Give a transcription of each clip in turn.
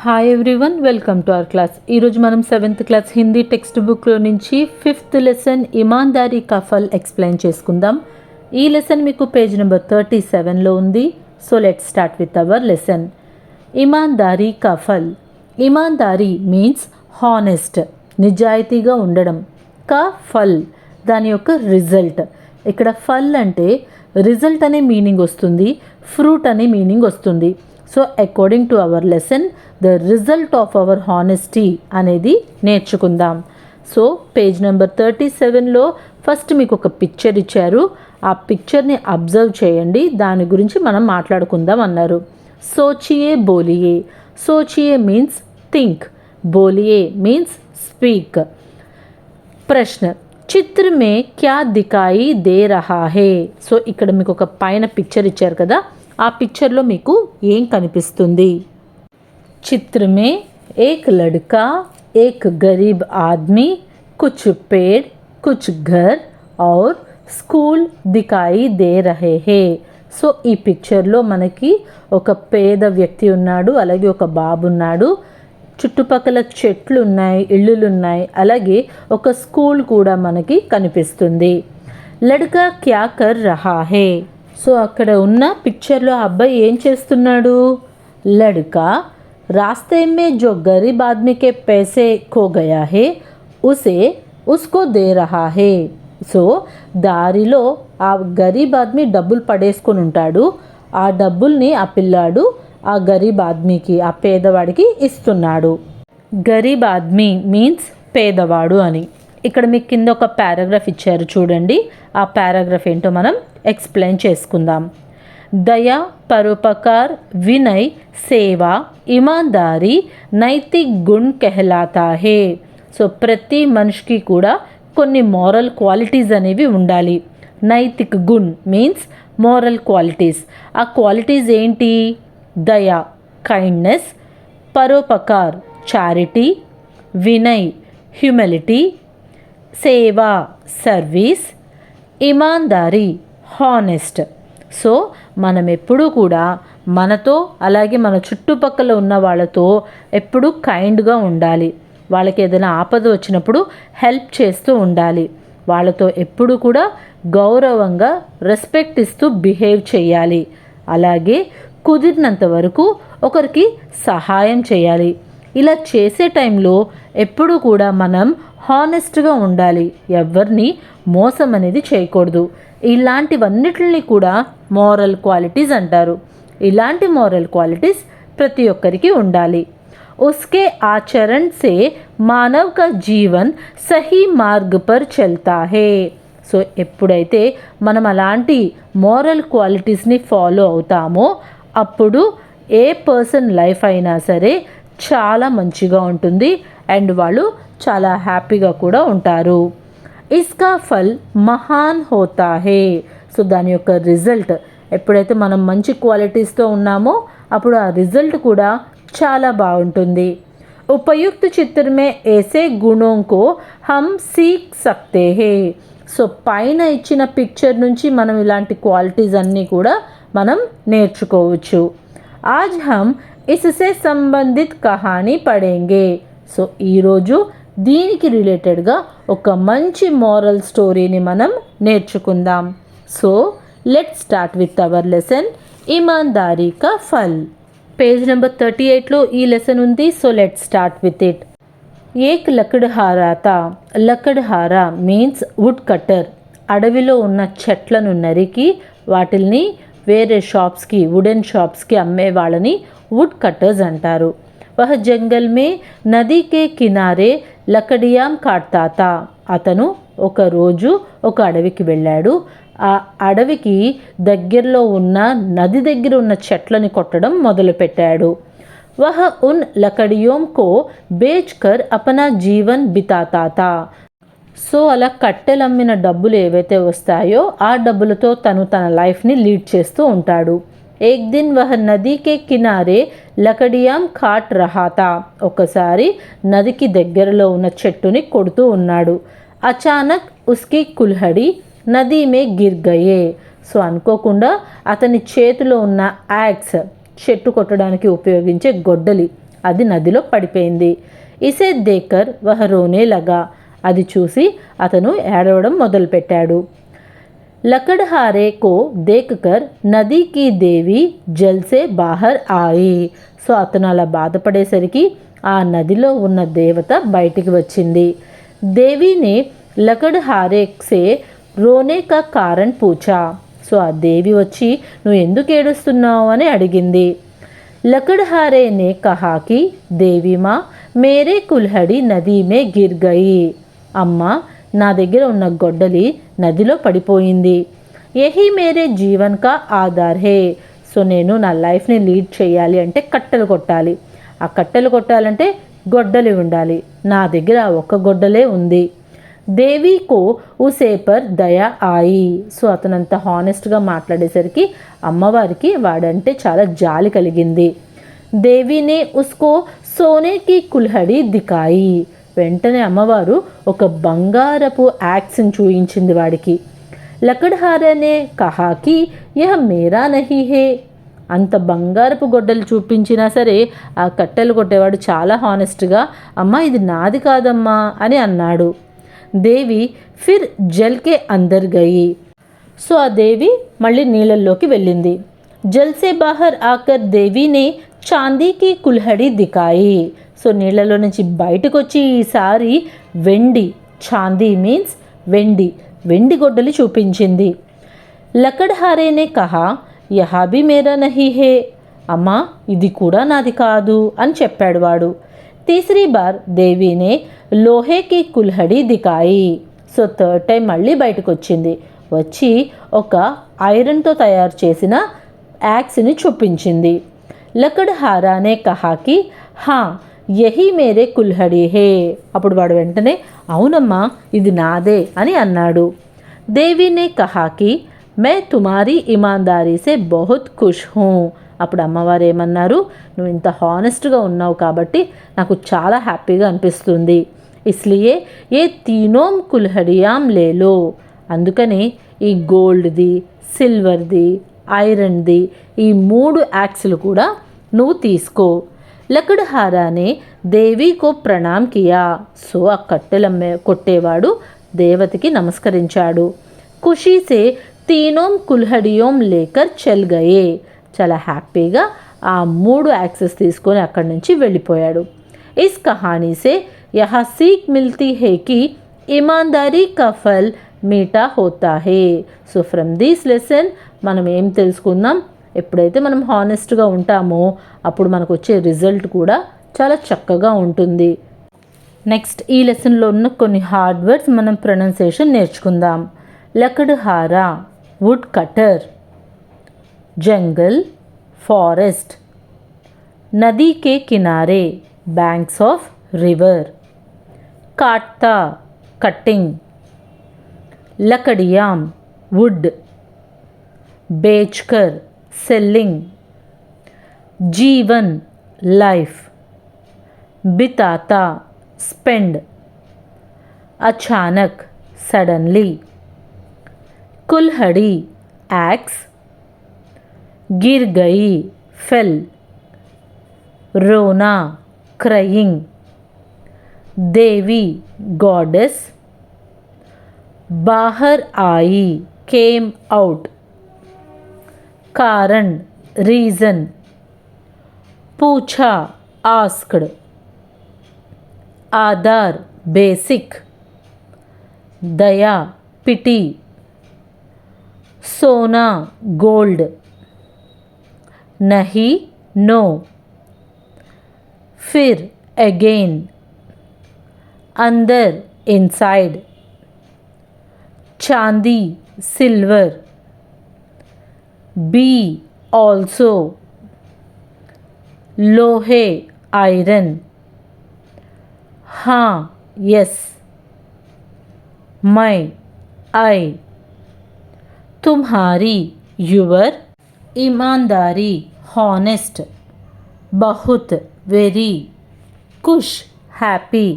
Hi everyone, welcome to our class. ఈరోజు మనం 7th class Hindi text బుక్లో నుంచి 5th లెసన్ ఇమాన్దారీ కా ఫల్ ఎక్స్ప్లెయిన్ చేసుకుందాం. ఈ లెసన్ మీకు పేజ్ నెంబర్ 37లో ఉంది. So let's start with our lesson. ఇమాన్దారీ కా ఫల్. ఇమాన్దారీ మీన్స్ హానెస్ట్, నిజాయితీగా ఉండడం. కా ఫల్ దాని యొక్క రిజల్ట్. ఇక్కడ ఫల్ అంటే రిజల్ట్ అనే మీనింగ్ వస్తుంది, ఫ్రూట్ అనే మీనింగ్ వస్తుంది. So according to our lesson the result of our honesty అనేది నేర్చుకుందాం. సో పేజ్ నెంబర్ 37లో ఫస్ట్ మీకు ఒక పిక్చర్ ఇచ్చారు. ఆ పిక్చర్ని అబ్జర్వ్ చేయండి, దాని గురించి మనం మాట్లాడుకుందాం అన్నారు. సోచియే బోలియే. సోచియే మీన్స్ థింక్, బోలియే మీన్స్ స్పీక్. ప్రశ్న, చిత్ర మే క్యా దికాయి దే రహా హే. సో ఇక్కడ మీకు ఒక పైన పిక్చర్ ఇచ్చారు కదా, ఆ పిక్చర్లో మీకు ఏం కనిపిస్తుంది? చిత్ర మే ఏక్ లడ్కా, ఏక్ గరీబ్ ఆద్మీ, కుచ్ పేడ్, కుచ్ ఘర్ ఔర్ స్కూల్ దికాయి దే రహే హే. సో ఈ పిక్చర్లో మనకి ఒక పేద వ్యక్తి ఉన్నాడు, అలాగే ఒక బాబు ఉన్నాడు, చుట్టుపక్కల చెట్లు ఉన్నాయి, ఇళ్ళులు ఉన్నాయి, అలాగే ఒక స్కూల్ కూడా మనకి కనిపిస్తుంది. లడ్కా క్యా కర్ రహా హే. సో అక్కడ ఉన్న పిక్చర్లో అబ్బాయి ఏం చేస్తున్నాడు? లడ్కా రాస్తే మే జో గరీబ్ ఆద్మీ కే पैसे खो गया है उसे उसको दे रहा है. సో దారిలో ఆ గరీబ్ ఆద్మీ డబ్బులు పడేసుకొని ఉంటాడు, ఆ డబ్బుల్ని ఆ పిల్లాడు ఆ గరీబ్ ఆద్మీకి, ఆ పేదవాడికి ఇస్తున్నాడు. గరీబ్ ఆద్మీ మీన్స్ పేదవాడు అని. ఇక్కడ మీకు కింద ఒక పారాగ్రాఫ్ ఇచ్చారు చూడండి, ఆ పారాగ్రాఫ్ ఏంటో మనం ఎక్స్ప్లెయిన్ చేసుకుందాం. దయా, పరోపకార్, వినయ్, సేవా, ఇమాన్దారీ నైతిక్ గుణ్ कहलाता है. సో ప్రతి మనిషికి కూడా కొన్ని మోరల్ క్వాలిటీస్ అనేవి ఉండాలి. Naitik గుణ్ means moral qualities. ఆ క్వాలిటీస్ ఏంటి? దయా కైండ్నెస్, పరోపకార్ చారిటీ, వినయ్ హ్యూమిలిటీ, సేవా సర్వీస్, ఇమాన్దారీ హానెస్ట్. సో మనం ఎప్పుడూ కూడా మనతో అలాగే మన చుట్టుపక్కల ఉన్న వాళ్ళతో ఎప్పుడూ కైండ్గా ఉండాలి. వాళ్ళకి ఏదైనా ఆపద వచ్చినప్పుడు హెల్ప్ చేస్తూ ఉండాలి. వాళ్ళతో ఎప్పుడు కూడా గౌరవంగా రెస్పెక్ట్ ఇస్తూ బిహేవ్ చేయాలి. అలాగే కుదిరినంత వరకు ఒకరికి సహాయం చేయాలి. ఇలా చేసే టైంలో ఎప్పుడు కూడా మనం హానెస్ట్గా ఉండాలి, ఎవరిని మోసం అనేది చేయకూడదు. ఇలాంటివన్నిటిని కూడా మోరల్ క్వాలిటీస్ అంటారు. ఇలాంటి మోరల్ క్వాలిటీస్ ప్రతి ఒక్కరికి ఉండాలి. उसके आचरण से मानव का जीवन सही मार्ग पर चलता है. సో ఎప్పుడైతే మనం అలాంటి మోరల్ క్వాలిటీస్ని ఫాలో అవుతామో అప్పుడు ఏ పర్సన్ లైఫ్ అయినా సరే చాలా మంచిగా ఉంటుంది అండ్ వాళ్ళు చాలా హ్యాపీగా కూడా ఉంటారు. ఇస్కా ఫల్ మహాన్ హోతా హే. సో దాని యొక్క రిజల్ట్, ఎప్పుడైతే మనం మంచి క్వాలిటీస్తో ఉన్నామో అప్పుడు ఆ రిజల్ట్ కూడా చాలా బాగుంటుంది. ఉపయుక్త చిత్ర మే ఏసే గుణోంకో హమ్ సీక్ సక్తే హే. సో పైన ఇచ్చిన పిక్చర్ నుంచి మనం ఇలాంటి క్వాలిటీస్ అన్నీ కూడా మనం నేర్చుకోవచ్చు. ఆజ్ హమ్ ఇస్సే సంబంధిత్ కహానీ పడేంగే. సో ఈరోజు దీనికి రిలేటెడ్గా ఒక మంచి మోరల్ స్టోరీని మనం నేర్చుకుందాం. So let's start with our lesson ఇమాన్దారీ కా ఫల్. పేజ్ నెంబర్ 38లో ఈ లెసన్ ఉంది. So let's start with it. ఏక్ లకడ్హారా తా. లకడ్హారా మీన్స్ వుడ్ కట్టర్. అడవిలో ఉన్న చెట్లను నరికి వాటిల్ని వేరే షాప్స్కి, వుడెన్ షాప్స్కి అమ్మే వాళ్ళని వుడ్ కట్టర్స్ అంటారు. వహ జంగల్ మే నదీ కే కినారే లకడియాం కాట్తా తా. అతను ఒకరోజు ఒక అడవికి వెళ్ళాడు. ఆ అడవికి దగ్గరలో ఉన్న నది దగ్గర ఉన్న చెట్లని కొట్టడం మొదలుపెట్టాడు. వహ ఉన్ లకడియోం కో బేచ్ కర్ అపనా జీవన్ బితాతా తా. సో అలా కట్టెలమ్మిన డబ్బులు ఏవైతే వస్తాయో ఆ డబ్బులతో తను తన లైఫ్ని లీడ్ చేస్తూ ఉంటాడు. ఏక్ దిన్ వహ నదీ కే కినారే లకడియాం కాట్ రహా తా. ఒకసారి నదికి దగ్గరలో ఉన్న చెట్టుని కొడుతూ ఉన్నాడు. అచానక్ ఉస్కి కుల్హడి నదీ మే గిర్ గయే. సో అనుకోకుండా అతని చేతిలో ఉన్న యాక్స్, చెట్టు కొట్టడానికి ఉపయోగించే గొడ్డలి, అది నదిలో పడిపోయింది. ఇసే దేకర్ వహ రోనే లగా, అది చూసి అతను ఏడవడం మొదలుపెట్టాడు. లకడ్హారే కో దేక్కర్ నదీకి దేవి జల్సే బాహర్ ఆయి. సో అతను అలా బాధపడేసరికి ఆ నదిలో ఉన్న దేవత బయటికి వచ్చింది. దేవిని లకడ్హారే సే రోనే కా కారణ్ పూచా. సో ఆ దేవి వచ్చి నువ్వు ఎందుకు ఏడుస్తున్నావు అని అడిగింది. లకడ్హారే నే కహాకి దేవి మా మేరే కుల్హడి నదీ మే గిర్ గయి. అమ్మ, నా దగ్గర ఉన్న గొడ్డలి నదిలో పడిపోయింది. యహీ మేరే జీవన్ కా ఆధార్ హే. సో నేను నా లైఫ్ని లీడ్ చేయాలి అంటే కట్టెలు కొట్టాలి. ఆ కట్టెలు కొట్టాలంటే గొడ్డలి ఉండాలి. నా దగ్గర ఆ ఒక్క గొడ్డలే ఉంది. దేవికో ఉసే పర్ దయా ఆయి. సో అతనంత హానెస్ట్గా మాట్లాడేసరికి అమ్మవారికి వాడంటే చాలా జాలి కలిగింది. దేవినే ఉస్కో సోనేకి కుల్హడి దికాయి. వెంటనే అమ్మవారు ఒక బంగారపు యాక్స్ని చూయించింది వాడికి. లకడ్హారనే కహాకి యహ మేరా నహీ హే. అంత బంగారపు గొడ్డలు చూపించినా సరే ఆ కట్టెలు కొట్టేవాడు చాలా హానెస్ట్గా అమ్మ ఇది నాది కాదమ్మా అని అన్నాడు. దేవి ఫిర్ జల్కే అందర్ గయి. సో ఆ దేవి మళ్ళీ నీళ్ళల్లోకి వెళ్ళింది. జల్సే బాహర్ ఆకర్ దేవినే చాందీకి కుల్హడి దికాయి. సో నీళ్ళలో నుంచి బయటకు వచ్చి ఈసారి వెండి, చాందీ మీన్స్ వెండి గొడ్డలి చూపించింది. లకడ్హారేనే కహా యహా భీ మేరా నహీ హే. అమ్మా ఇది కూడా నాది కాదు అని చెప్పాడు వాడు. తీసరీ బార్ దేవినే లోహేకి కుల్హడి దికాయి. సో థర్డ్ టైం మళ్ళీ బయటకు వచ్చింది. వచ్చి ఒక ఐరన్తో తయారు చేసిన యాక్స్ని చూపించింది. లకడ్హారానే కహాకి హా యహీ మేరే కుల్హడి హే. అప్పుడు వాడు వెంటనే అవునమ్మా ఇది నాదే అని అన్నాడు. దేవినే కహాకి మే తుమారీ ఇమాందారీ సే బహుత్ ఖుష్ హూ. అప్పుడు అమ్మవారు ఏమన్నారు, నువ్వు ఇంత హానెస్ట్గా ఉన్నావు కాబట్టి నాకు చాలా హ్యాపీగా అనిపిస్తుంది. ఇస్లియే ఏ తీనోం కుల్హడియాం లేలో. అందుకని ఈ గోల్డ్ది, సిల్వర్ది, ఐరన్ది ఈ 3 యాక్స్లు కూడా నువ్వు తీసుకో. లకడ్హారానే దేవికో ప్రణామ్ కియా. సో ఆ కట్టెలమ్మే కొట్టేవాడు దేవతకి నమస్కరించాడు. ఖుషీసే తీనోం కుల్హడియోం లేకర్ చల్ గయే. చాలా హ్యాపీగా ఆ 3 యాక్సెస్ తీసుకొని అక్కడి నుంచి వెళ్ళిపోయాడు. ఇస్ కహానీసే యహా సీక్ మిల్తీ హే కి ఈమాందారీ కా ఫల్ మీఠా హోతా హే. సో ఫ్రమ్ దిస్ లెసన్ మనం ఏం తెలుసుకుందాం, ఎప్పుడైతే మనం హానెస్ట్గా ఉంటామో అప్పుడు మనకు వచ్చే రిజల్ట్ కూడా చాలా చక్కగా ఉంటుంది. నెక్స్ట్ ఈ లెసన్లో ఉన్న కొన్ని హార్డ్ వర్డ్స్ మనం ప్రొనౌన్సియేషన్ నేర్చుకుందాం. లకడ్హారా వుడ్ కటర్, జంగల్ ఫారెస్ట్, నదీ కే కినారే బ్యాంక్స్ ఆఫ్ రివర్, కాట్తా కట్టింగ్, లకడియాం వుడ్, बेचकर सेलिंग, जीवन लाइफ, बिताता स्पेंड, अचानक सडनली, कुल्हड़ी एक्स, गिर गई फेल, रोना क्राइंग, देवी गॉडेस, बाहर आई केम आउट, कारण रीजन, पूछा आस्क्ड, आधार बेसिक, दया पिटी, सोना गोल्ड, नहीं नो, फिर अगेन, अंदर इनसाइड, चांदी सिल्वर, बी ऑल्सो, लोहे आयरन, हाँ यस, मैं आई, तुम्हारी यूवर, ईमानदारी हॉनेस्ट, बहुत वेरी, खुश हैप्पी,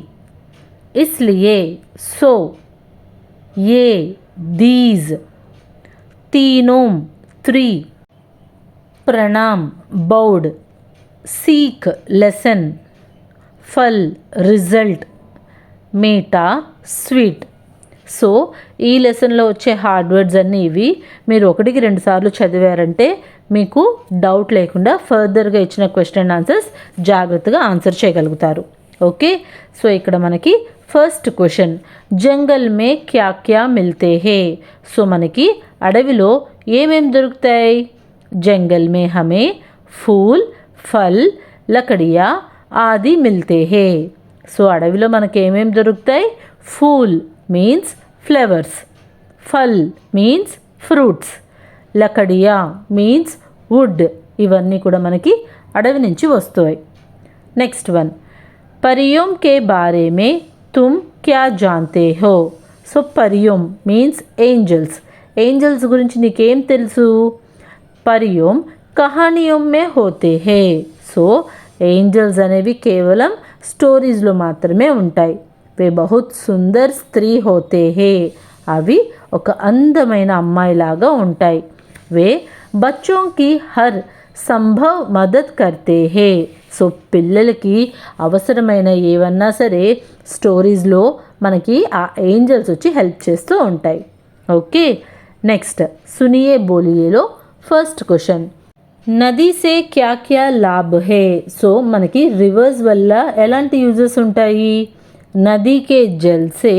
इसलिए सो, ये दीज, तीनों 3, प्रणाम बाउड, सीख लेसन, फल रिजल्ट, మీటా స్వీట్. సో ఈ లెసన్లో వచ్చే హార్డ్ వర్డ్స్ అన్నీ ఇవి. మీరు 1-2 సార్లు చదివారంటే మీకు డౌట్ లేకుండా ఫర్దర్గా ఇచ్చిన క్వశ్చన్ అండ్ ఆన్సర్స్ జాగ్రత్తగా ఆన్సర్ చేయగలుగుతారు. ఓకే, సో ఇక్కడ మనకి ఫస్ట్ క్వశ్చన్, జంగల్ మే క్యా క్యా మిల్తే హే. సో మనకి అడవిలో ఏమేమి దొరుకుతాయి? జంగల్ మే హమే ఫూల్, ఫల్, లకడియా ఆది మిల్తే హే. సో అడవిలో మనకి ఏమేమి దొరుకుతాయి? ఫూల్ మీన్స్ ఫ్లవర్స్, ఫల్ మీన్స్ ఫ్రూట్స్, లకడియా మీన్స్ వుడ్. ఇవన్నీ కూడా మనకి అడవి నుంచి వస్తాయి. నెక్స్ట్ వన్, పరియోం కే బారే మే తుమ్ క్యా జాన్తే హో. సో పరియోం మీన్స్ ఏంజల్స్. ఏంజల్స్ గురించి నీకేం తెలుసు? పరియోం కహానియోం మే హోతే హే. సో ఏంజల్స్ అనేవి కేవలం స్టోరీస్లో మాత్రమే ఉంటాయి. వే బహుత్ సుందర్ స్త్రీ హోతే హే. అవి ఒక అందమైన అమ్మాయిలాగా ఉంటాయి. వే బచ్చోంకి హర్ సంభవ్ మదద్ కర్తే హే. సో పిల్లలకి అవసరమైన ఏవన్నా సరే స్టోరీస్లో మనకి ఆ ఏంజల్స్ వచ్చి హెల్ప్ చేస్తూ ఉంటాయి. ఓకే, నెక్స్ట్ సునియే బోలియేలో ఫస్ట్ క్వశ్చన్, నదీ సే క్యా క్యా లాభ్ హే. సో మనకి రివర్స్ వల్ల ఎలాంటి యూజెస్ ఉంటాయి? నదీ కే జల్ సే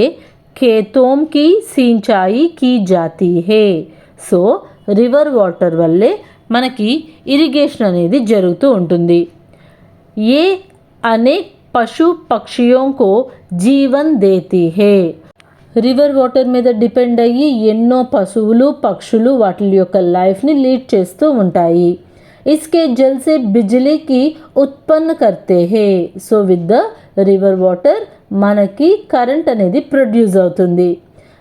ఖేతోం కి సించాయి కీ జాతీ హే. సో రివర్ వాటర్ వల్లే మనకి ఇరిగేషన్ అనేది జరుగుతూ ఉంటుంది. ఏ అనేక్ పశు పక్షియోం కో జీవన్ దేతీ హే. రివర్ వాటర్ మీద డిపెండ్ అయ్యి ఎన్నో పశువులు పక్షులు వాటి యొక్క లైఫ్ని లీడ్ చేస్తూ ఉంటాయి. इसके जल से बिजली की उत्पन्न करते हैं. So with the river water మనకి కరెంట్ అనేది ప్రొడ్యూస్ అవుతుంది.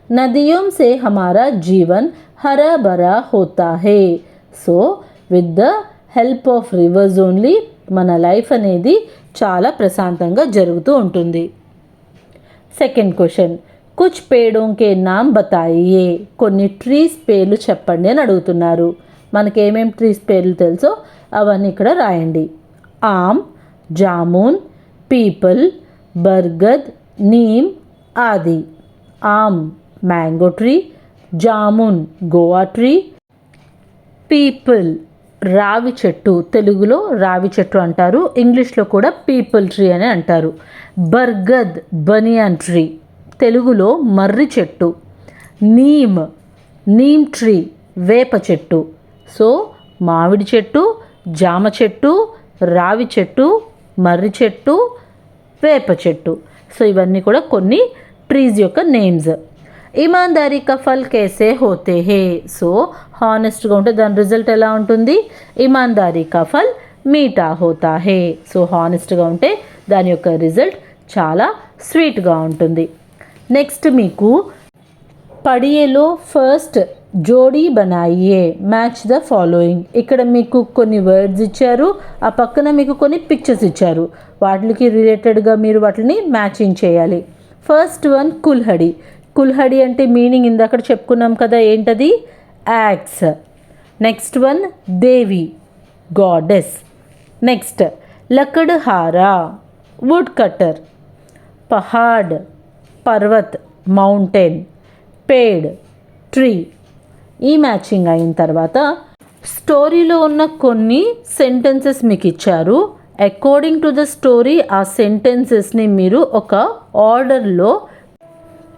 నదియోం సే హమారా జీవన్ హరా భరా హోతా హే. So with the help of rivers only మన లైఫ్ అనేది చాలా ప్రశాంతంగా జరుగుతూ ఉంటుంది. సెకండ్ క్వశ్చన్, కుచ్ పేడోం కే నామ్ బతాయియే. కొన్ని ట్రీస్ పేర్లు చెప్పండి అని అడుగుతున్నారు. మనకి ఏమేమి ట్రీస్ పేర్లు తెలుసో అవన్నీ ఇక్కడ రాయండి. ఆమ్, జామున్, పీపుల్, బర్గద్, నీమ్ ఆది. ఆమ్ మ్యాంగో ట్రీ, జామున్ గోవా ట్రీ, పీపుల్ రావి చెట్టు, తెలుగులో రావి చెట్టు అంటారు, ఇంగ్లీష్లో కూడా పీపుల్ ట్రీ అని అంటారు. బర్గద్ బనియాన్ ట్రీ, తెలుగులో మర్రి చెట్టు. నీమ్ ట్రీ వేప చెట్టు. సో మామిడి చెట్టు, జామ చెట్టు, రావి చెట్టు, మర్రి చెట్టు, వేప చెట్టు. సో ఇవన్నీ కూడా కొన్ని ట్రీస్ యొక్క నేమ్స్. ఇమాందారీ కా ఫల్ కేసే హోతే హే. సో హానెస్ట్గా ఉంటే దాని రిజల్ట్ ఎలా ఉంటుంది? ఇమాందారీ కా ఫల్ మీఠా హోతా హే. సో హానెస్ట్గా ఉంటే దాని యొక్క రిజల్ట్ చాలా స్వీట్గా ఉంటుంది. నెక్స్ట్ మీకు పడియేలో ఫస్ట్ జోడీ బనాయియే మ్యాచ్ ద ఫాలోయింగ్. ఇక్కడ మీకు కొన్ని వర్డ్స్ ఇచ్చారు, ఆ పక్కన మీకు కొన్ని పిక్చర్స్ ఇచ్చారు. వాటికి రిలేటెడ్గా మీరు వాటిని మ్యాచింగ్ చేయాలి. First one కుల్హడి. కుల్హడి అంటే మీనింగ్ ఇందాక చెప్పుకున్నాం కదా, ఏంటది? యాక్స్. నెక్స్ట్ వన్ దేవి, గాడెస్. నెక్స్ట్ లకడ్హారా, వుడ్ కటర్. పహాడ్ పర్వత్, మౌంటైన్. పేడ్ ట్రీ. ఈ మ్యాచింగ్ అయిన తర్వాత స్టోరీలో ఉన్న కొన్ని సెంటెన్సెస్ మీకు ఇచ్చారు. అకార్డింగ్ టు ద స్టోరీ ఆ సెంటెన్సెస్ని మీరు ఒక ఆర్డర్లో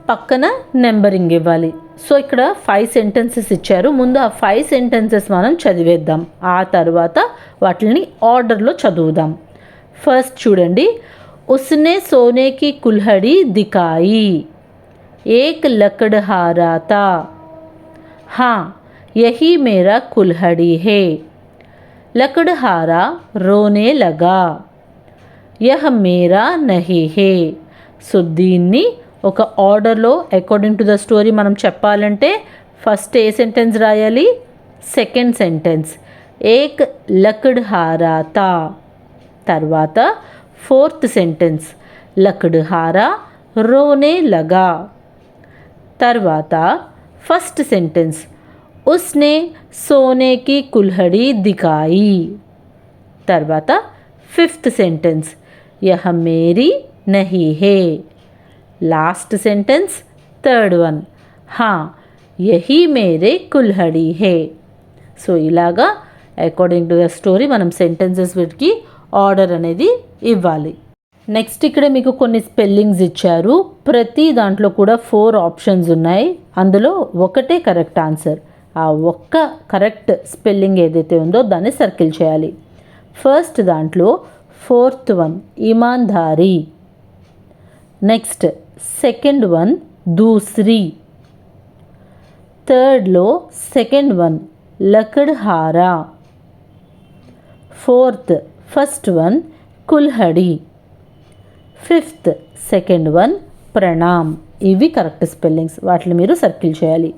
పక్కన నెంబరింగ్ ఇవ్వాలి. సో ఇక్కడ 5 సెంటెన్సెస్ ఇచ్చారు. ముందు ఆ 5 సెంటెన్సెస్ మనం చదివేద్దాం, ఆ తర్వాత వాటిని ఆర్డర్లో చదువుదాం. ఫస్ట్ చూడండి, ఉస్నే సోనే కి కుల్హడి దికాయి, ఏక్ లకడ్హారా తా, हाँ यही मेरा कुल्हड़ी है. लकड़हारा रोने लगा, यह मेरा नहीं है. సో దీన్ని ఒక ఆర్డర్లో అకార్డింగ్ టు ద స్టోరీ మనం చెప్పాలంటే ఫస్ట్ ఏ సెంటెన్స్ రాయాలి? సెకండ్ సెంటెన్స్ ఏక్ లకడ్హారా తా. తర్వాత ఫోర్త్ సెంటెన్స్ లకడ్హారా రోనే లగా. తర్వాత फर्स्ट सेंटेंस उसने सोने की कुल्हड़ी दिखाई. తర్వాత फिफ्थ सेंटेंस यह मेरी नहीं है। लास्ट सेंटेंस थर्ड वन हाँ यही मेरे कुल्हड़ी है। సో ఇలాగా అకార్డింగ్ టు ద స్టోరీ మనం సెంటెన్సెస్ వీటికి ఆర్డర్ అనేది ఇవ్వాలి. నెక్స్ట్ ఇక్కడ మీకు కొన్ని స్పెల్లింగ్స్ ఇచ్చారు. ప్రతి దాంట్లో కూడా 4 ఆప్షన్స్ ఉన్నాయి. అందులో ఒకటే కరెక్ట్ ఆన్సర్. ఆ ఒక్క కరెక్ట్ స్పెల్లింగ్ ఏదైతే ఉందో దాన్ని సర్కిల్ చేయాలి. ఫస్ట్ దాంట్లో ఫోర్త్ వన్ ఈమాన్దారీ. నెక్స్ట్ సెకండ్ వన్ దూసరీ. థర్డ్లో సెకండ్ వన్ లకడ్హారా. ఫోర్త్ ఫస్ట్ వన్ కుల్హడి. ఫిఫ్త్ సెకండ్ వన్ ప్రణామ్. ఇవి కరెక్ట్ స్పెల్లింగ్స్. వాటిని మీరు సర్కిల్ చేయాలి.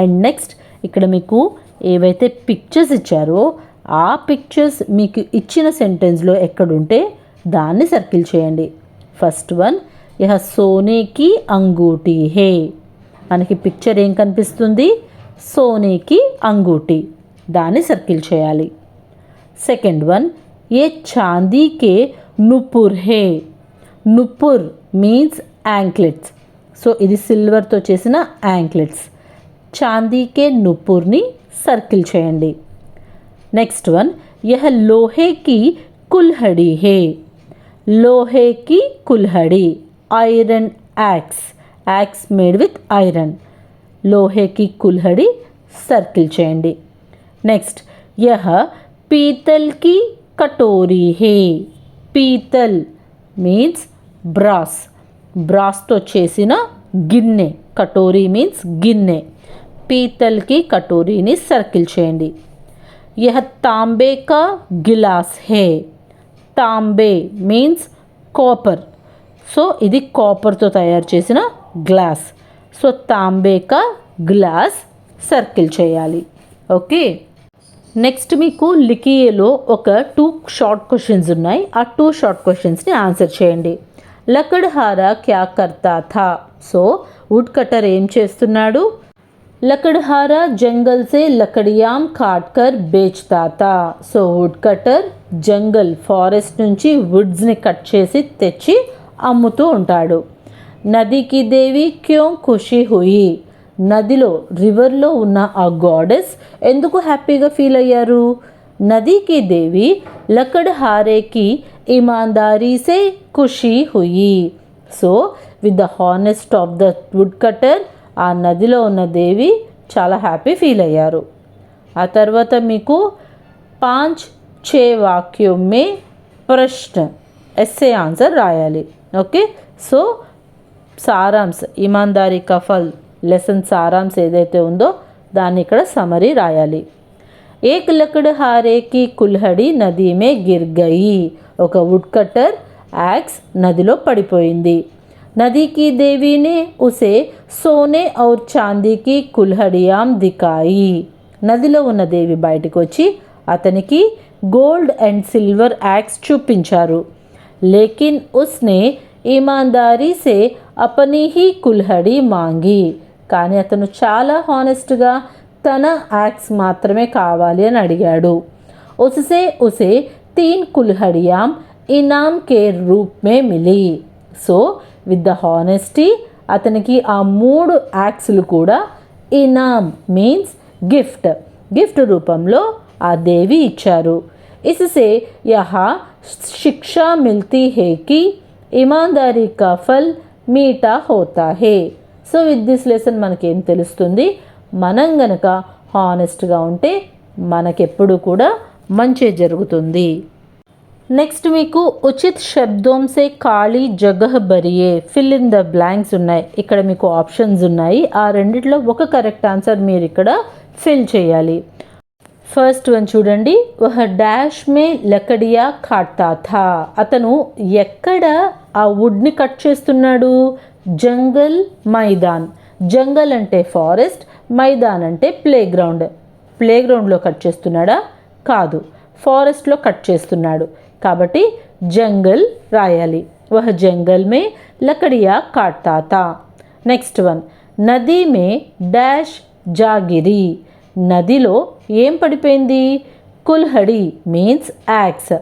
అండ్ నెక్స్ట్ ఇక్కడ మీకు ఏవైతే పిక్చర్స్ ఇచ్చారో ఆ పిక్చర్స్ మీకు ఇచ్చిన సెంటెన్స్లో ఎక్కడుంటే దాన్ని సర్కిల్ చేయండి. ఫస్ట్ వన్ యహ సోనేకి అంగూటి హే. మనకి పిక్చర్ ఏం కనిపిస్తుంది? సోనేకి అంగూటి. దాన్ని సర్కిల్ చేయాలి. సెకండ్ వన్ ఏ చాందీకే నుపుర్ హే. నుపుర్ మీన్స్ యాంక్లెట్స్. సో ఇది సిల్వర్తో చేసిన యాంక్లెట్స్. చాందీకే నుపుర్ని సర్కిల్ చేయండి. నెక్స్ట్ వన్ యహ లోహేకి కుల్హడి హే. లోహేకి కుల్హడి iron axe. Axe made with iron. లోహేకి కుల్హడి సర్కిల్ చేయండి. నెక్స్ట్ యహ పీతల్కి కటోరీ హే. పీతల్ మీన్స్ బ్రాస్. బ్రాస్తో చేసిన గిన్నె. కటోరీ మీన్స్ గిన్నె. పీతల్కి కటోరీని సర్కిల్ చేయండి. యహ తాంబే కా గిలాస్ హే. తాంబే మీన్స్ కాపర్. సో ఇది కాపర్తో తయారు చేసిన గ్లాస్. సో తాంబే కా గ్లాస్ సర్కిల్ చేయాలి. ఓకే. నెక్స్ట్ మీకు లిఖియేలో ఒక 2 షార్ట్ క్వశ్చన్స్ ఉన్నాయి. ఆ 2 షార్ట్ క్వశ్చన్స్ని ఆన్సర్ చేయండి. లకడ్హారా క్యా కర్తా థా. సో వుడ్ కటర్ ఏం చేస్తున్నాడు? లకడ్హారా జంగల్ సే లకడియాం కాట్ కర్ బేచ్తా థా. సో వుడ్ కటర్ జంగల్ ఫారెస్ట్ నుంచి వుడ్స్ని కట్ చేసి తెచ్చి అమ్ముతూ ఉంటాడు. నదికి దేవి క్యో ఖుషి హుయి. నదిలో రివర్లో ఉన్న ఆ గాడెస్ ఎందుకు హ్యాపీగా ఫీల్ అయ్యారు? నదికి దేవి లకడ్హారేకి ఈమాన్దారీ సే ఖుషి హుయి. So with the honest of the wood cutter ఆ నదిలో ఉన్న దేవి చాలా హ్యాపీ ఫీల్ అయ్యారు. ఆ తర్వాత మీకు 5-6 వాక్యం మే ప్రశ్న ఎస్సే ఆన్సర్ రాయాలి. ఓకే. సో సారాంశ్ ఈమాన్దారీ కా ఫల్ లెసన్ సారాంశ్ ఏదైతే ఉందో దాన్ని ఇక్కడ సమరీ రాయాలి. ఏక్ లకడ్హారేకి కుల్హడి నదీ మే గిర్ గయి. ఒక వుడ్ కటర్ యాక్స్ నదిలో పడిపోయింది. నదీకి దేవినే ఉసే సోనే ఔర్ చాందీకి కుల్హడియాం దికాయి. నదిలో ఉన్న దేవి బయటకు వచ్చి అతనికి గోల్డ్ అండ్ సిల్వర్ యాక్స్ చూపించారు. లేకిన్ ఉస్నే ఈమాన్దారీ సే అపనీ హీ కుల్హడి మాంగి. కానీ అతను చాలా హానెస్ట్గా తన యాక్స్ మాత్రమే కావాలి అని అడిగాడు. ఉసే ఉసే 3 కుల్హడియాం ఇనాం కే రూప్ మే మిలి. సో విత్ ద హానెస్టీ అతనికి ఆ 3 యాక్స్లు కూడా ఇనాం మీన్స్ గిఫ్ట్. గిఫ్ట్ రూపంలో ఆ దేవి ఇచ్చారు. ఇస్సే యహా శిక్షా మిల్తీ హే కి ఈమాన్దారీ కా ఫల్ మీఠా హోతా హే. సో విత్ దిస్ లెసన్ మనకేం తెలుస్తుంది? మనం గనక హానెస్ట్గా ఉంటే మనకెప్పుడు కూడా మంచి జరుగుతుంది. నెక్స్ట్ మీకు ఉచిత్ శబ్దోం సే ఖాళీ జగహ్ భరియే ఫిల్ ఇన్ ద బ్లాంక్స్ ఉన్నాయి. ఇక్కడ మీకు ఆప్షన్స్ ఉన్నాయి. ఆ రెండిట్లో ఒక కరెక్ట్ ఆన్సర్ మీరు ఇక్కడ ఫిల్ చేయాలి. ఫస్ట్ వన్ చూడండి. వహ డాష్ మే లకడియా కాట్తా థా. అతను ఎక్కడ ఆ వుడ్ని కట్ చేస్తున్నాడు? జంగల్ మైదాన్. జంగల్ అంటే ఫారెస్ట్, మైదాన్ అంటే ప్లే గ్రౌండ్. ప్లే గ్రౌండ్లో కట్ చేస్తున్నాడా? కాదు, ఫారెస్ట్లో కట్ చేస్తున్నాడు. కాబట్టి జంగల్ రాయాలి. వహ జంగల్ మే లకడియా కాట్తా థా. నెక్స్ట్ వన్ నదీ మే డాష్ జాగిరి. నదిలో ఏం పడిపోయింది? కుల్హడి మీన్స్ యాక్స్.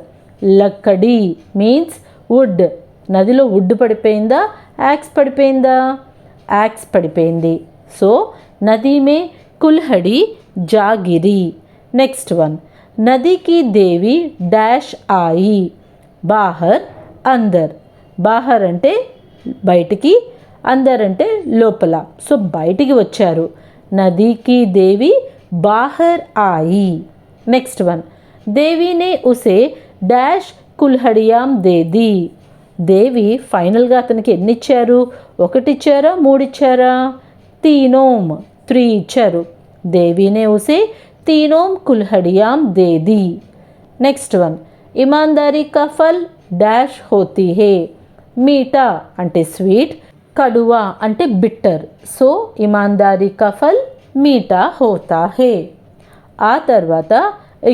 లక్కడి మీన్స్ వుడ్. నదిలో వుడ్ పడిపోయిందా, యాక్స్ పడిపోయిందా? యాక్స్ పడిపోయింది. సో నది మే కుల్హడి జాగిరి. నెక్స్ట్ వన్, నది కి దేవి డాష్ ఆయి. బాహర్ అందర్. బాహర్ అంటే బయటికి, అందర్ అంటే లోపల. సో బయటికి వచ్చారు. నదికి దేవి బాహర్ ఆయి. నెక్స్ట్ వన్, దేవి నే ఉసే డాష్ కుల్హడియాం దే ది. దేవి ఫైనల్గా అతనికి ఎన్ని ఇచ్చారు? 1 ఇచ్చారా, 3 ఇచ్చారా? తీనోం 3 ఇచ్చారు. దేవినే ఉసే తీనోం కుల్హడియాం దే ది. నెక్స్ట్ వన్, ఇమాందారీ కా ఫల్ డాష్ హోతీ హే. మీఠా అంటే స్వీట్, కడువా అంటే బిట్టర్. సో ఇమాందారీ కా ఫల్ మీఠా హోతా హే. ఆ తర్వాత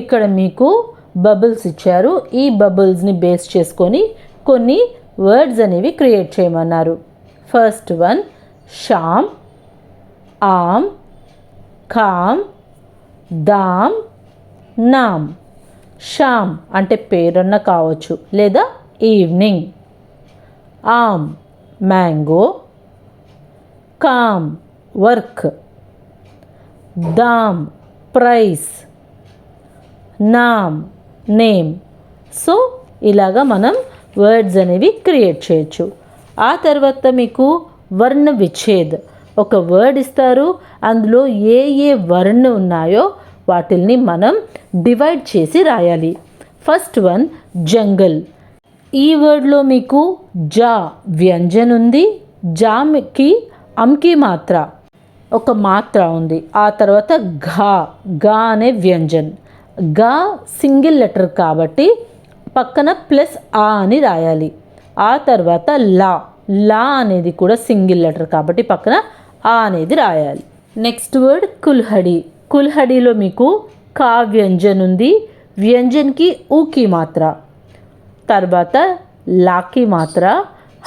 ఇక్కడ మీకు బబుల్స్ ఇచ్చారు. ఈ బబుల్స్ని బేస్ చేసుకొని కొన్ని వర్డ్స్ అనేవి క్రియేట్ చేయమన్నారు. ఫస్ట్ వన్, షామ్, ఆమ్, ఖామ్, దామ్, నామ్. షామ్ అంటే పేరన్న కావచ్చు లేదా ఈవినింగ్. ఆమ్ mango, com work, Dham price, నామ్ నేమ్. సో ఇలాగా మనం వర్డ్స్ అనేవి క్రియేట్ చేయొచ్చు. ఆ తర్వాత మీకు వర్ణ విచ్ఛేద్. ఒక వర్డ్ ఇస్తారు, అందులో ఏ ఏ వర్ణ ఉన్నాయో వాటిల్ని మనం డివైడ్ చేసి రాయాలి. ఫస్ట్ వన్ జంగల్. ఈ వర్డ్లో మీకు జా వ్యంజన్ ఉంది, జాకి అంకి మాత్ర ఒక మాత్ర ఉంది. ఆ తర్వాత ఘా అనే వ్యంజన్. గా సింగిల్ లెటర్ కాబట్టి పక్కన ప్లస్ ఆ అని రాయాలి. ఆ తర్వాత లా అనేది కూడా సింగిల్ లెటర్ కాబట్టి పక్కన ఆ అనేది రాయాలి. Next word కుల్హడి. కుల్హడిలో మీకు కా వ్యంజన్ ఉంది, వ్యంజన్కి ఊకి మాత్ర, తర్వాత లాకి మాత్ర,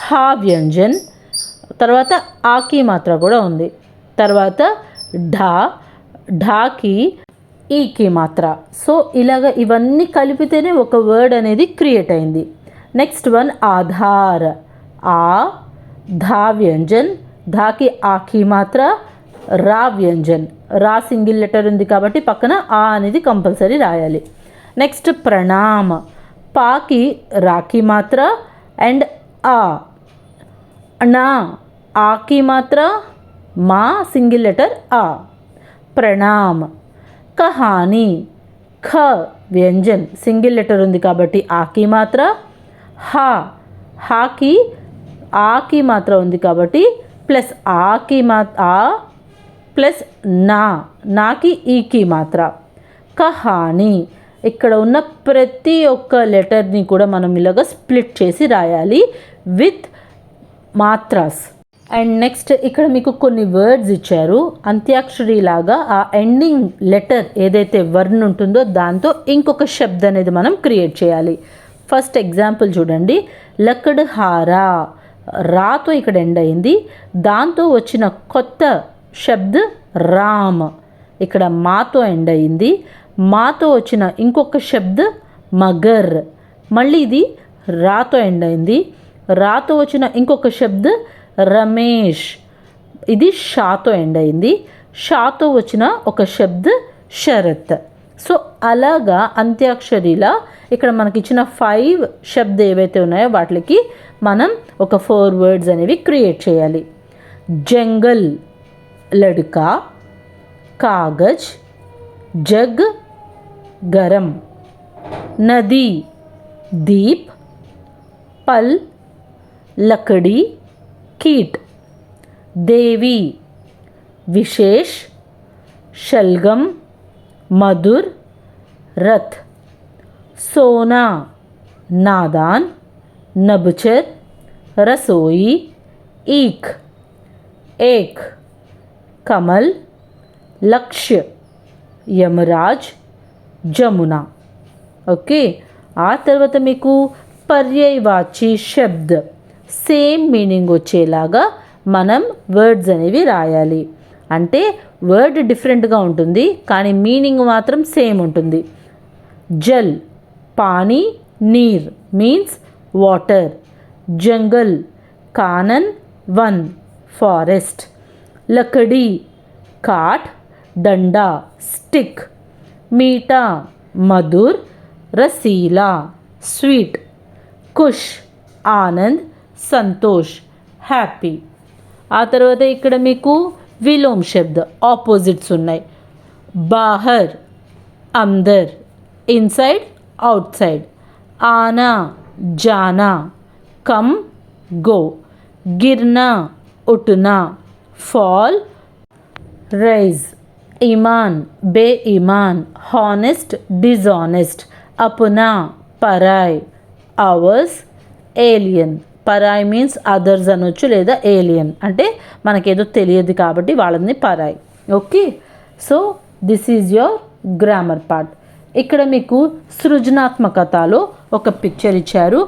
హా వ్యంజన్, తర్వాత ఆకి మాత్ర కూడా ఉంది, తర్వాత ఢాకి ఈకి మాత్ర. సో ఇలాగ ఇవన్నీ కలిపితేనే ఒక వర్డ్ అనేది క్రియేట్ అయింది. Next one Aadhaar. ఆ ధా వ్యంజన్, ధాకి ఆకి మాత్ర, రా వ్యంజన్, రా సింగిల్ లెటర్ ఉంది కాబట్టి పక్కన ఆ అనేది కంపల్సరీ రాయాలి. నెక్స్ట్ ప్రణామ్. పాకి రాకి మాత్ర అండ్ ఆ, నా ఆకి మాత్ర, మా సింగిల్ లెటర్ ఆ. ప్రణామ్. కహాని. ఖ వ్యంజన్ సింగిల్ లెటర్ ఉంది కాబట్టి ఆకి మాత్ర, హాకి ఆకి మాత్ర ఉంది కాబట్టి ప్లస్ ఆకి ఆ ప్లస్ నాకి ఈకి మాత్ర. కహాని. ఇక్కడ ఉన్న ప్రతి ఒక్క లెటర్ని కూడా మనం ఇలాగ స్ప్లిట్ చేసి రాయాలి విత్ మాత్రాస్. అండ్ నెక్స్ట్ ఇక్కడ మీకు కొన్ని వర్డ్స్ ఇచ్చారు. అంత్యాక్షరి లాగా ఆ ఎండింగ్ లెటర్ ఏదైతే వర్డ్ ఉంటుందో దాంతో ఇంకొక శబ్ద అనేది మనం క్రియేట్ చేయాలి. ఫస్ట్ ఎగ్జాంపుల్ చూడండి. లక్కడ్ హారా. రాతో ఇక్కడ ఎండ్ అయింది, దాంతో వచ్చిన కొత్త శబ్ద రామ్. ఇక్కడ మాతో ఎండ్ అయింది, మాతో వచ్చిన ఇంకొక శబ్ద మగర్. మళ్ళీ ఇది రాతో ఎండ్ అయింది, రాతో వచ్చిన ఇంకొక శబ్ద రమేష్. ఇది షాతో ఎండ్ అయింది, షాతో వచ్చిన ఒక శబ్ద శరత్. సో అలాగా అంత్యాక్షరిలా ఇక్కడ మనకి ఇచ్చిన 5 శబ్ద ఏవైతే ఉన్నాయో వాటికి మనం ఒక 4 వర్డ్స్ అనేవి క్రియేట్ చేయాలి. జంగల్ లడ్కా, కాగజ్, జగ్ గరం, నది దీప్, పల్ लकड़ी कीट, देवी विशेष, शलगम मधुर, रथ, सोना नादान, नबचर रसोई, ईख एक, कमल, लक्ष्य, यमराज, जमुना. ఓకే. ఆ తర్వాత మీకు పర్యాయవాచి శబ్ద సేమ్ మీనింగ్ వచ్చేలాగా మనం వర్డ్స్ అనేవి రాయాలి. అంటే వర్డ్ డిఫరెంట్గా ఉంటుంది కానీ మీనింగ్ మాత్రం సేమ్ ఉంటుంది. జల్ పానీ, నీర్ మీన్స్ వాటర్, జంగల్, కానన్ వన్ ఫారెస్ట్, లకడీ కాట్, డండా స్టిక్, మీఠా మధుర్, రసీలా స్వీట్, ఖుష్ ఆనంద్, సంతోష్ హ్యాపీ. ఆ తర్వాత ఇక్కడ మీకు విలోమ్ శబ్ద ఆపోజిట్స్ ఉన్నాయి. బాహర్ अंदर, इनसाइड आउटसाइड, आना जाना, कम गो, गिरना उठना, फॉल राइज, ईमान बेईमान, हॉनेस्ट डिसऑनेस्ट, अपना పరాయ్, అవర్స్ ఏలియన్. పరాయ్ మీన్స్ అదర్స్ అనొచ్చు లేదా ఏలియన్ అంటే మనకేదో తెలియదు కాబట్టి వాళ్ళని పరాయ్. Okay, so this is your grammar part. ఇక్కడ మీకు సృజనాత్మకతలో ఒక పిక్చర్ ఇచ్చారు.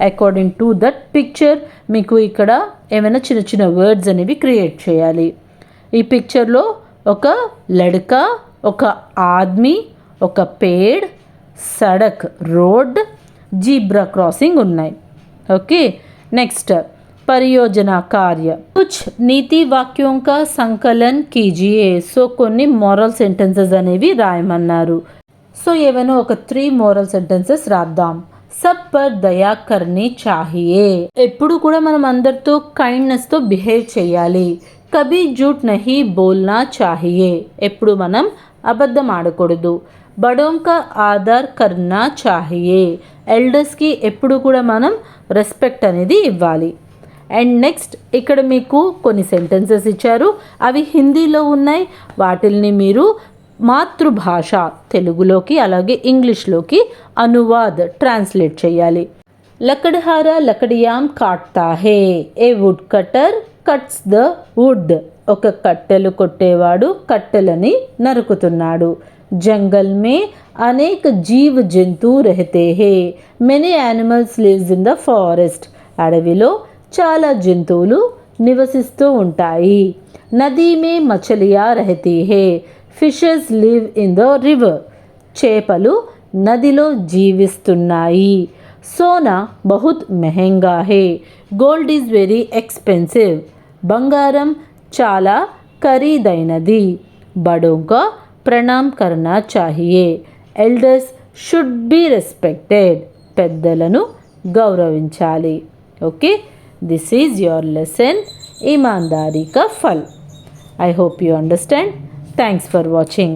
అకార్డింగ్ టు దట్ పిక్చర్ మీకు ఇక్కడ ఏమైనా చిన్న చిన్న వర్డ్స్ అనేవి క్రియేట్ చేయాలి. ఈ పిక్చర్లో ఒక లడక, ఒక ఆద్మీ, ఒక పేడ్, సడక్ రోడ్, జీబ్రా క్రాసింగ్ ఉన్నాయి. ఓకే, నెక్స్ట్ పరియోజన కార్య. కుచ్ నీతి వాక్యోं का సంకలన్ కీజియే. సో కొన్ని మోరల్ సెంటెన్సెస్ అనేవి రాయమన్నారు. సో ఏవైనా ఒక 3 మోరల్ సెంటెన్సెస్ రాద్దాం. సబ్ పర్ దయా కర్నీ చాహియే. ఎప్పుడు కూడా మనం అందరితో కైండ్నెస్తో బిహేవ్ చేయాలి. కభీ జూట్ నహీ బోల్నా చాహియే. ఎప్పుడు మనం అబద్ధం ఆడకూడదు. బడోం కా ఆదర్ కర్నా చాహియే. ఎల్డర్స్కి ఎప్పుడు కూడా మనం రెస్పెక్ట్ అనేది ఇవ్వాలి. అండ్ నెక్స్ట్ ఇక్కడ మీకు కొన్ని సెంటెన్సెస్ ఇచ్చారు, అవి హిందీలో ఉన్నాయి. వాటిల్ని మీరు మాతృభాష తెలుగులోకి అలాగే ఇంగ్లీష్లోకి అనువాద్ ట్రాన్స్లేట్ చేయాలి. లకడహారా లకడియాం కాట్తా హే. A wood cutter cuts the wood. ఒక కట్టెలు కొట్టేవాడు కట్టెలని నరుకుతున్నాడు. జంగల్ మే అనేక జీవ జంతు రహతే హే. Many animals lives in the forest. అడవిలో చాలా జంతువులు నివసిస్తూ ఉంటాయి. నదీ మే మచలియా రహతీ హే. Fishes live in the river. చేపలు నదిలో జీవిస్తున్నాయి. సోనా బహుత్ మెహంగా హే. Gold is very expensive. బంగారం చాలా ఖరీదైనది. బడోं का प्रणाम करना चाहिए. Elders should be respected. పెద్దలను గౌరవించాలి. Okay, this is your lesson ईमानदारी का फल. I hope you understand. Thanks for watching.